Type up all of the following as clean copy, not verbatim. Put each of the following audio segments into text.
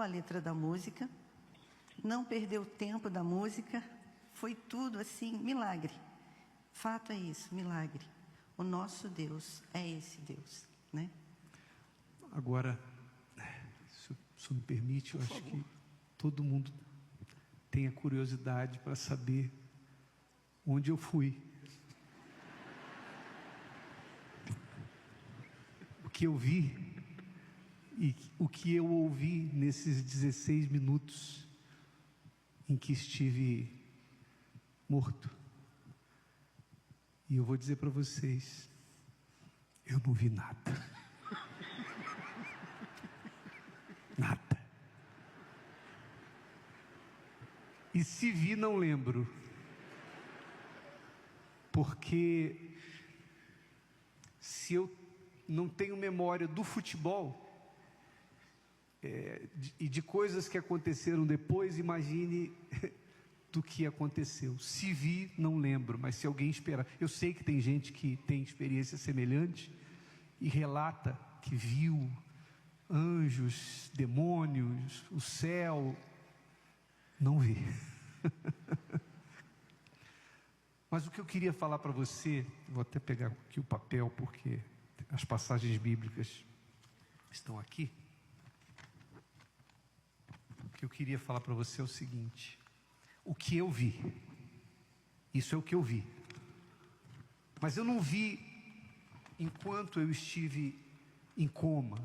a letra da música, não perdeu o tempo da música, foi tudo assim, milagre. Fato é isso, milagre. O nosso Deus é esse Deus, né? Agora, se o senhor me permite, eu acho que todo mundo tem a curiosidade para saber onde eu fui. O que eu vi e o que eu ouvi nesses 16 minutos em que estive morto. E eu vou dizer para vocês, eu não vi nada. Nada. E se vi, não lembro. Porque se eu não tenho memória do futebol e de coisas que aconteceram depois, imagine do que aconteceu. Se vi, não lembro, mas se alguém esperar, eu sei que tem gente que tem experiência semelhante e relata que viu anjos, demônios, o céu. Não vi. Mas o que eu queria falar para você, vou até pegar aqui o papel, porque as passagens bíblicas estão aqui. O que eu queria falar para você é o seguinte: o que eu vi, isso é o que eu vi, mas eu não vi enquanto eu estive em coma.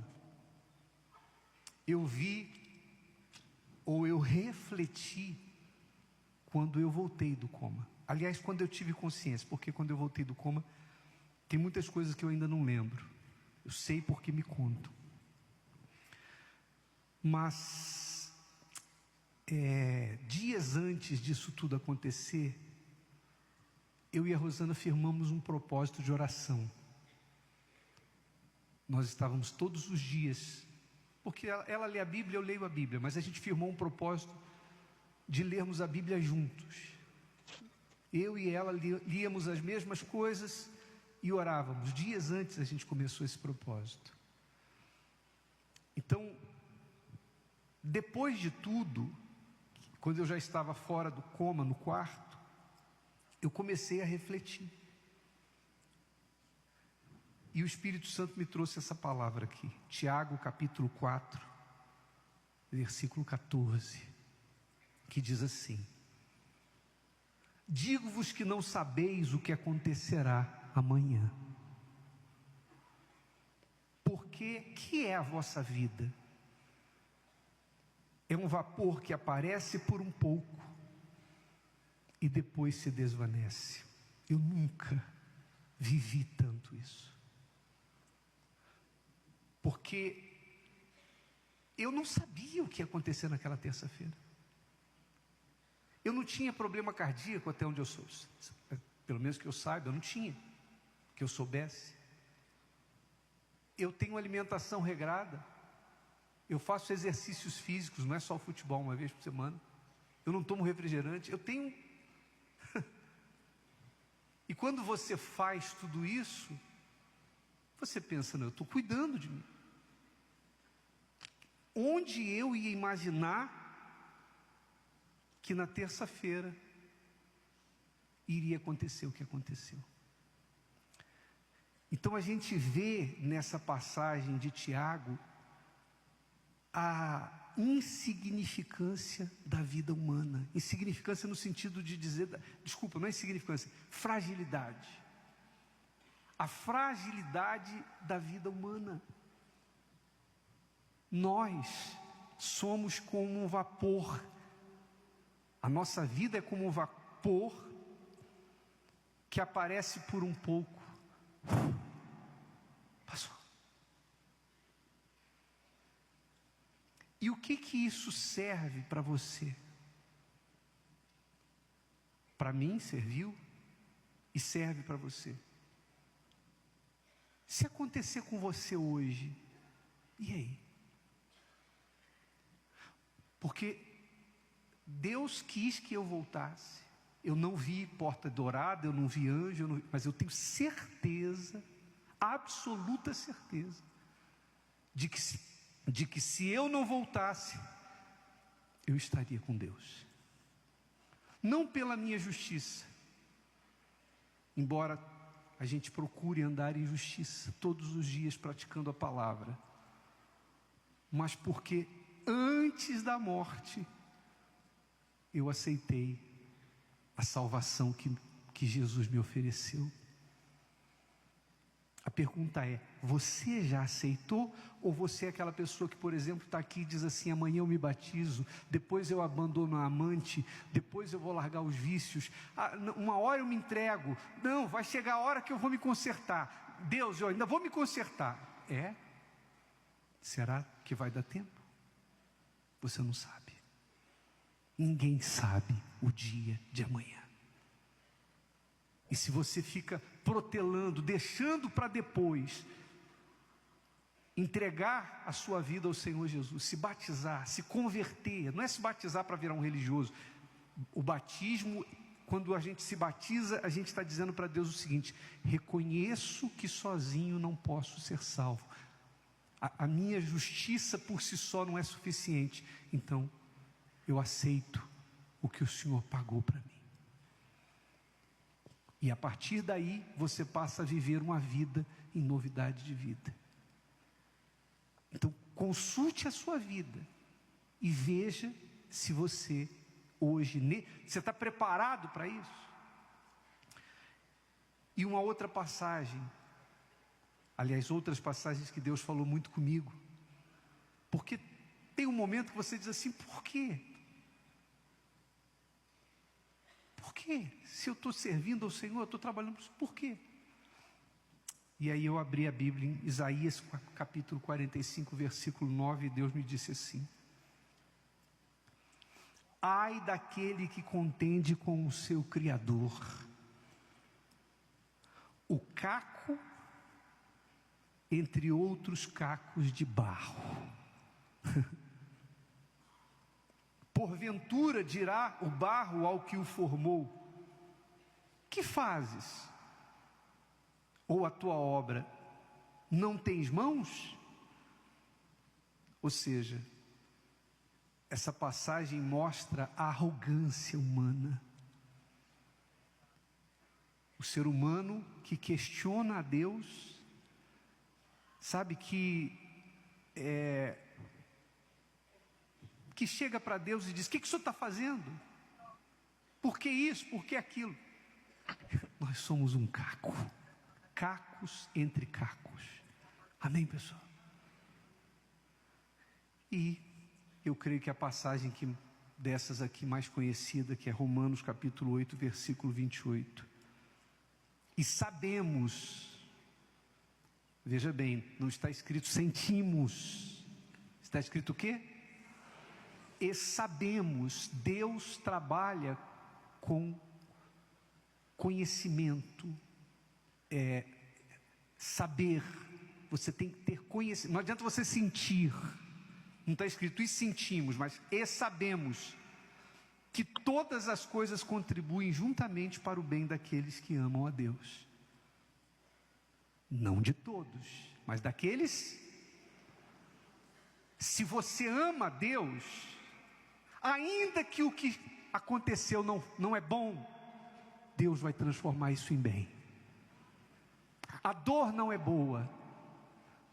Eu vi, ou eu refleti, quando eu voltei do coma. Aliás, quando eu tive consciência, porque quando eu voltei do coma, tem muitas coisas que eu ainda não lembro. Eu sei porque me contam. Mas, dias antes disso tudo acontecer, eu e a Rosana firmamos um propósito de oração. Nós estávamos todos os dias, porque ela lê a Bíblia, eu leio a Bíblia, mas a gente firmou um propósito de lermos a Bíblia juntos. Eu e ela líamos as mesmas coisas e orávamos. Dias antes a gente começou esse propósito. Então, depois de tudo, quando eu já estava fora do coma, no quarto, eu comecei a refletir. E o Espírito Santo me trouxe essa palavra aqui, Tiago capítulo 4, versículo 14, que diz assim: digo-vos que não sabeis o que acontecerá amanhã. Porque que é a vossa vida? É um vapor que aparece por um pouco e depois se desvanece. Eu nunca vivi tanto isso. Porque eu não sabia o que ia acontecer naquela terça-feira. Eu não tinha problema cardíaco até onde eu sou. Pelo menos que eu saiba, eu não tinha. Que eu soubesse. Eu tenho alimentação regrada. Eu faço exercícios físicos, não é só o futebol, uma vez por semana. Eu não tomo refrigerante. Eu tenho... E quando você faz tudo isso, você pensa, não, eu estou cuidando de mim. Onde eu ia imaginar que na terça-feira iria acontecer o que aconteceu? Então a gente vê nessa passagem de Tiago a insignificância da vida humana. Insignificância no sentido de dizer, desculpa, não é insignificância, fragilidade. A fragilidade da vida humana. Nós somos como um vapor. A nossa vida é como um vapor que aparece por um pouco. Passou. E o que isso serve para você? Para mim serviu e serve para você. Se acontecer com você hoje, e aí? Porque Deus quis que eu voltasse. Eu não vi porta dourada, eu não vi anjo, mas eu tenho certeza, absoluta certeza, de que se eu não voltasse, eu estaria com Deus. Não pela minha justiça, embora a gente procure andar em justiça todos os dias praticando a palavra, mas porque antes da morte eu aceitei a salvação que Jesus me ofereceu. A pergunta é: você já aceitou? Ou você é aquela pessoa que, por exemplo, está aqui e diz assim: amanhã eu me batizo, depois eu abandono a amante, depois eu vou largar os vícios, uma hora eu me entrego, não, vai chegar a hora que eu vou me consertar, Deus, eu ainda vou me consertar. Será que vai dar tempo? Você não sabe. Ninguém sabe o dia de amanhã. E se você fica protelando, deixando para depois, entregar a sua vida ao Senhor Jesus, se batizar, se converter, não é se batizar para virar um religioso. O batismo, quando a gente se batiza, a gente está dizendo para Deus o seguinte: reconheço que sozinho não posso ser salvo. A minha justiça por si só não é suficiente. Então, eu aceito o que o Senhor pagou para mim. E a partir daí, você passa a viver uma vida em novidade de vida. Então, consulte a sua vida e veja se você hoje, você está preparado para isso? E uma outra passagem, aliás, outras passagens que Deus falou muito comigo, porque tem um momento que você diz assim: por quê? Por quê? Se eu estou servindo ao Senhor, eu estou trabalhando, por quê? E aí eu abri a Bíblia em Isaías capítulo 45, versículo 9, e Deus me disse assim: ai daquele que contende com o seu Criador, o caco entre outros cacos de barro. Porventura dirá o barro ao que o formou: que fazes? Ou a tua obra, não tens mãos? Ou seja, essa passagem mostra a arrogância humana. O ser humano que questiona a Deus, sabe que chega para Deus e diz: o que o Senhor está fazendo? Por que isso? Por que aquilo? Nós somos um caco, cacos entre cacos. Amém, pessoal? E eu creio que a passagem dessas aqui mais conhecida, que é Romanos capítulo 8, versículo 28. E sabemos, veja bem, não está escrito sentimos, está escrito o quê? E sabemos, Deus trabalha com conhecimento, saber, você tem que ter conhecimento, não adianta você sentir, não está escrito e sentimos, mas e sabemos que todas as coisas contribuem juntamente para o bem daqueles que amam a Deus, não de todos, mas daqueles. Se você ama a Deus, ainda que o que aconteceu não é bom, Deus vai transformar isso em bem. A dor não é boa,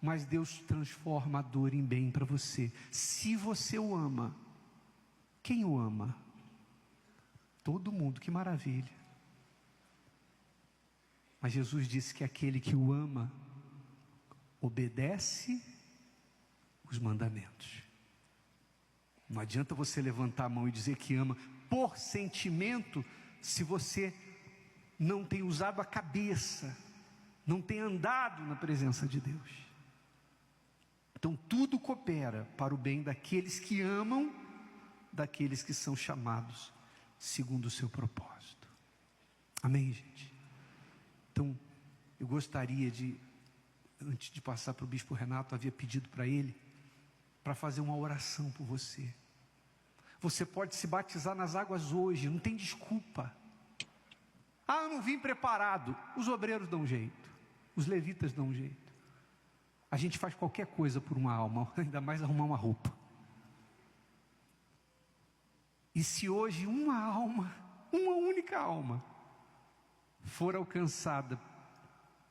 mas Deus transforma a dor em bem para você. Se você o ama, quem o ama? Todo mundo, que maravilha. Mas Jesus disse que aquele que o ama, obedece os mandamentos. Não adianta você levantar a mão e dizer que ama por sentimento, se você não tem usado a cabeça, não tem andado na presença de Deus. Então tudo coopera para o bem daqueles que amam, daqueles que são chamados segundo o seu propósito. Amém, gente? Então eu gostaria de, antes de passar para o bispo Renato, havia pedido para ele para fazer uma oração por você. Você pode se batizar nas águas hoje, não tem desculpa. Eu não vim preparado. Os obreiros dão um jeito, os levitas dão um jeito. A gente faz qualquer coisa por uma alma, ainda mais arrumar uma roupa. E se hoje uma alma, uma única alma, for alcançada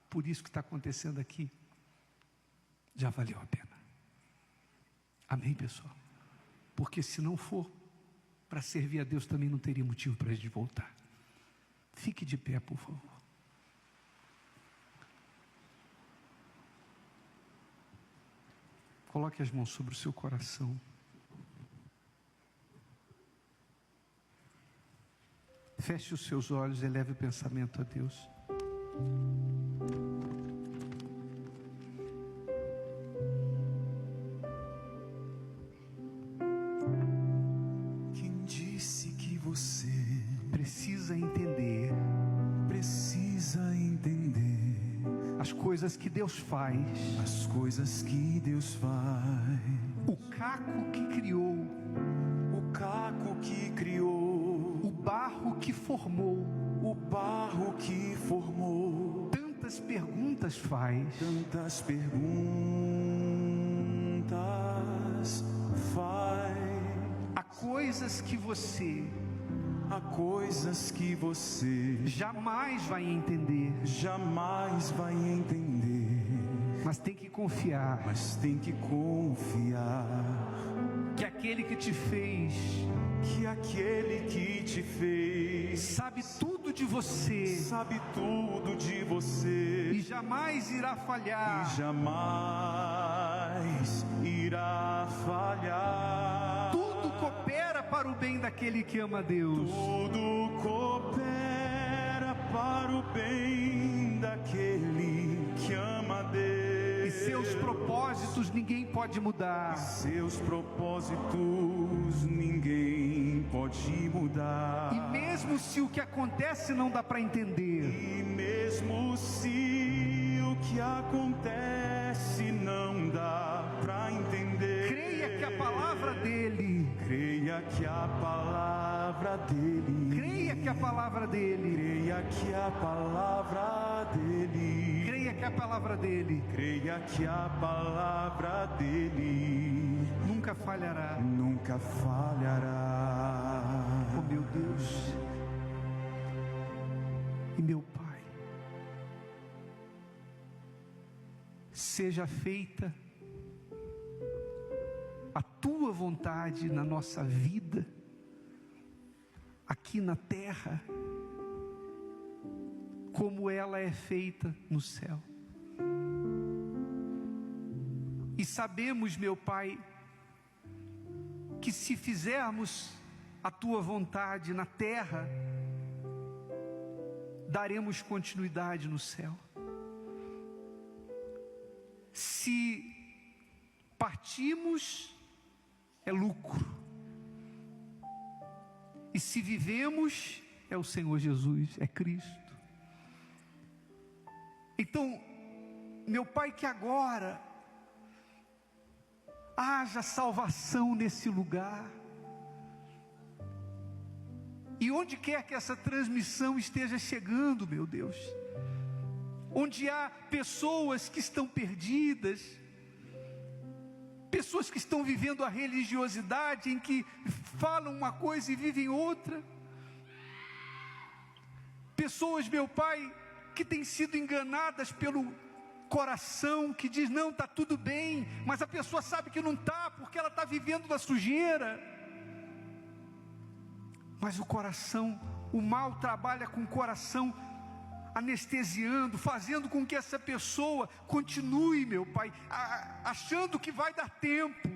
por isso que está acontecendo aqui, já valeu a pena. Amém, pessoal? Porque se não for para servir a Deus, também não teria motivo para a gente voltar. Fique de pé, por favor. Coloque as mãos sobre o seu coração. Feche os seus olhos e eleve o pensamento a Deus. Quem disse que você Precisa entender as coisas que Deus faz. as coisas que Deus faz? O caco que criou, O caco que criou, o barro que formou, o barro que formou, tantas perguntas faz. tantas perguntas faz. Há coisas que você Há coisas que você jamais vai entender, jamais vai entender, mas tem que confiar mas tem que confiar que aquele que te fez que aquele que te fez sabe tudo de você sabe tudo de você e jamais irá falhar. e jamais irá falhar. Tudo coopera para o bem daquele que ama a Deus. Tudo coopera para o bem daquele que ama a Deus. E seus propósitos ninguém pode mudar. Seus propósitos ninguém pode mudar. E mesmo se o que acontece não dá para entender, E mesmo se o que acontece não dá para entender, creia que a palavra dele, creia que a palavra dele, creia que a palavra dele, creia que a palavra dele, creia que a palavra dele creia que a palavra dele nunca falhará. nunca falhará. Oh meu Deus e meu Pai, seja feita a tua vontade na nossa vida, aqui na terra, como ela é feita no céu. E sabemos, meu Pai, que se fizermos a tua vontade na terra, daremos continuidade no céu. Se partimos, é lucro. E se vivemos, é o Senhor Jesus, é Cristo. Então, meu Pai, que agora haja salvação nesse lugar. E onde quer que essa transmissão esteja chegando, meu Deus, onde há pessoas que estão perdidas, pessoas que estão vivendo a religiosidade em que falam uma coisa e vivem outra, pessoas, meu Pai, que têm sido enganadas pelo coração que diz, não, está tudo bem, mas a pessoa sabe que não está, porque ela está vivendo na sujeira. Mas o coração, o mal trabalha com o coração, anestesiando, fazendo com que essa pessoa continue, meu Pai, achando que vai dar tempo.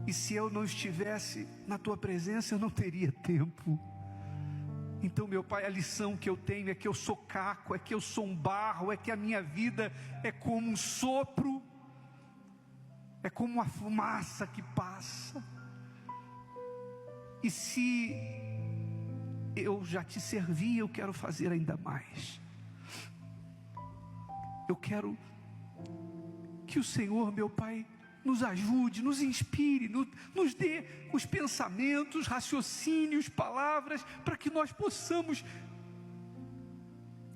E se eu não estivesse na Tua presença, eu não teria tempo. Então, meu Pai, a lição que eu tenho é que eu sou caco, é que eu sou um barro, é que a minha vida é como um sopro, é como uma fumaça que passa. E se eu já te servi, eu quero fazer ainda mais. Eu quero que o Senhor, meu Pai, nos ajude, nos inspire, nos dê os pensamentos, raciocínios, palavras, para que nós possamos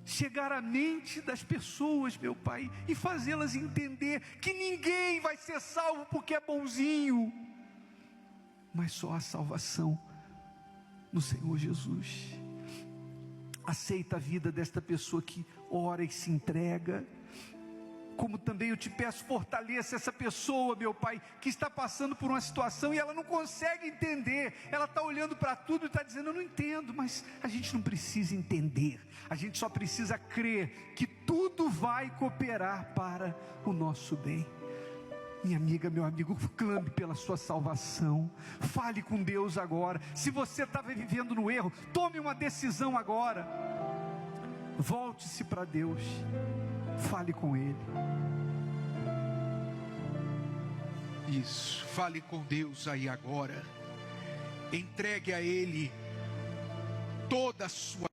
chegar à mente das pessoas, meu Pai, e fazê-las entender que ninguém vai ser salvo porque é bonzinho. mas só há salvação no Senhor Jesus. Aceita a vida desta pessoa que ora e se entrega. Como também eu te peço, fortaleça essa pessoa, meu Pai, que está passando por uma situação e ela não consegue entender. Ela está olhando para tudo e está dizendo: eu não entendo. Mas a gente não precisa entender, a gente só precisa crer que tudo vai cooperar para o nosso bem. Minha amiga, meu amigo, clame pela sua salvação. Fale com Deus agora. Se você estava vivendo no erro, tome uma decisão agora. Volte-se para Deus. Fale com Ele. Isso, fale com Deus aí agora. Entregue a Ele toda a sua